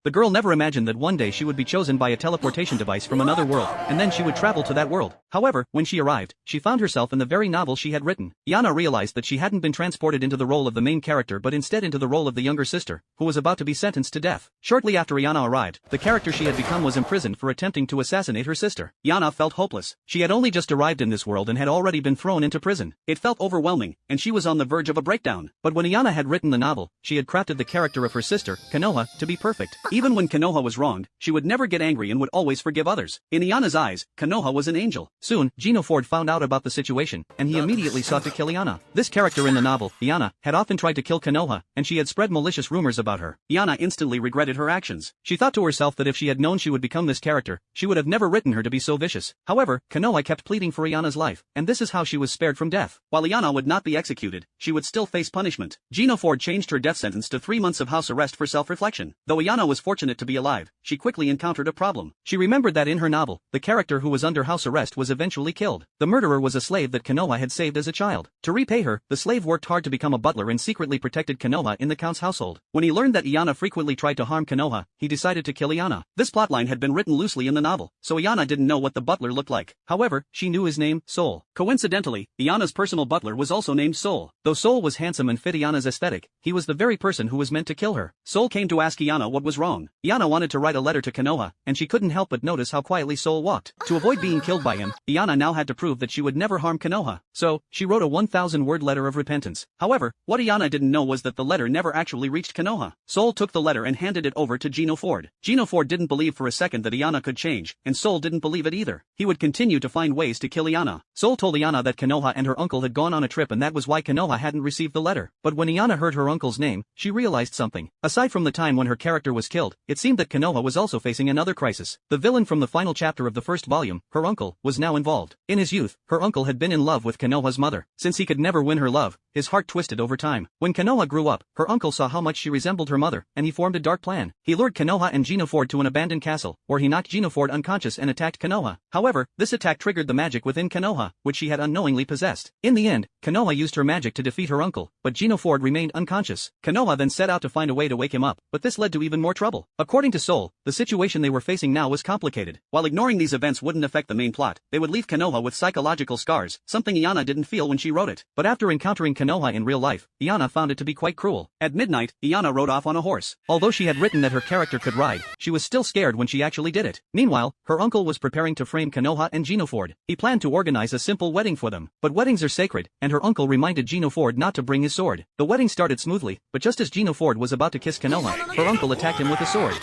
The girl never imagined that one day she would be chosen by a teleportation device from another world, and then she would travel to that world. However, when she arrived, she found herself in the very novel she had written. Yana realized that she hadn't been transported into the role of the main character but instead into the role of the younger sister, who was about to be sentenced to death. Shortly after Yana arrived, the character she had become was imprisoned for attempting to assassinate her sister. Yana felt hopeless. She had only just arrived in this world and had already been thrown into prison. It felt overwhelming, and she was on the verge of a breakdown. But when Yana had written the novel, she had crafted the character of her sister, Konoha, to be perfect. Even when Konoha was wronged, she would never get angry and would always forgive others. In Yana's eyes, Konoha was an angel. Soon, Gino Ford found out about the situation, and he immediately sought to kill Yana. This character in the novel, Yana, had often tried to kill Konoha, and she had spread malicious rumors about her. Yana instantly regretted her actions. She thought to herself that if she had known she would become this character, she would have never written her to be so vicious. However, Konoha kept pleading for Yana's life, and this is how she was spared from death. While Yana would not be executed, she would still face punishment. Gino Ford changed her death sentence to 3 months of house arrest for self-reflection. Though Yana was fortunate to be alive, she quickly encountered a problem. She remembered that in her novel, the character who was under house arrest was eventually killed. The murderer was a slave that Konoha had saved as a child. To repay her, the slave worked hard to become a butler and secretly protected Konoha in the count's household. When he learned that Yana frequently tried to harm Konoha, he decided to kill Yana. This plotline had been written loosely in the novel, so Yana didn't know what the butler looked like. However, she knew his name, Soul. Coincidentally, Yana's personal butler was also named Soul. Though Soul was handsome and fit Yana's aesthetic, he was the very person who was meant to kill her. Soul came to ask Yana what was wrong. Yana wanted to write a letter to Konoha, and she couldn't help but notice how quietly Soul walked. To avoid being killed by him, Yana now had to prove that she would never harm Konoha. So, she wrote a 1,000-word letter of repentance. However, what Yana didn't know was that the letter never actually reached Konoha. Soul took the letter and handed it over to Gino Ford. Gino Ford didn't believe for a second that Yana could change, and Soul didn't believe it either. He would continue to find ways to kill Yana. Soul told Yana that Konoha and her uncle had gone on a trip and that was why Konoha hadn't received the letter. But when Yana heard her uncle's name, she realized something. Aside from the time when her character was killed, it seemed that Konoha was also facing another crisis. The villain from the final chapter of the first volume, her uncle, was now involved. In his youth, her uncle had been in love with Konoha's mother. Since he could never win her love, his heart twisted over time. When Konoha grew up, her uncle saw how much she resembled her mother, and he formed a dark plan. He lured Konoha and Gino Ford to an abandoned castle, where he knocked Gino Ford unconscious and attacked Konoha. However, this attack triggered the magic within Konoha, which she had unknowingly possessed. In the end, Konoha used her magic to defeat her uncle, but Gino Ford remained unconscious. Konoha then set out to find a way to wake him up, but this led to even more trouble. According to Soul, the situation they were facing now was complicated. While ignoring these events wouldn't affect the main plot, they would leave Konoha with psychological scars, something Yana didn't feel when she wrote it. But after encountering Konoha in real life, Yana found it to be quite cruel. At midnight, Yana rode off on a horse. Although she had written that her character could ride, she was still scared when she actually did it. Meanwhile, her uncle was preparing to frame Konoha and Gino Ford. He planned to organize a simple wedding for them. But weddings are sacred, and her uncle reminded Gino Ford not to bring his sword. The wedding started smoothly, but just as Gino Ford was about to kiss Konoha, her uncle attacked him with a sword.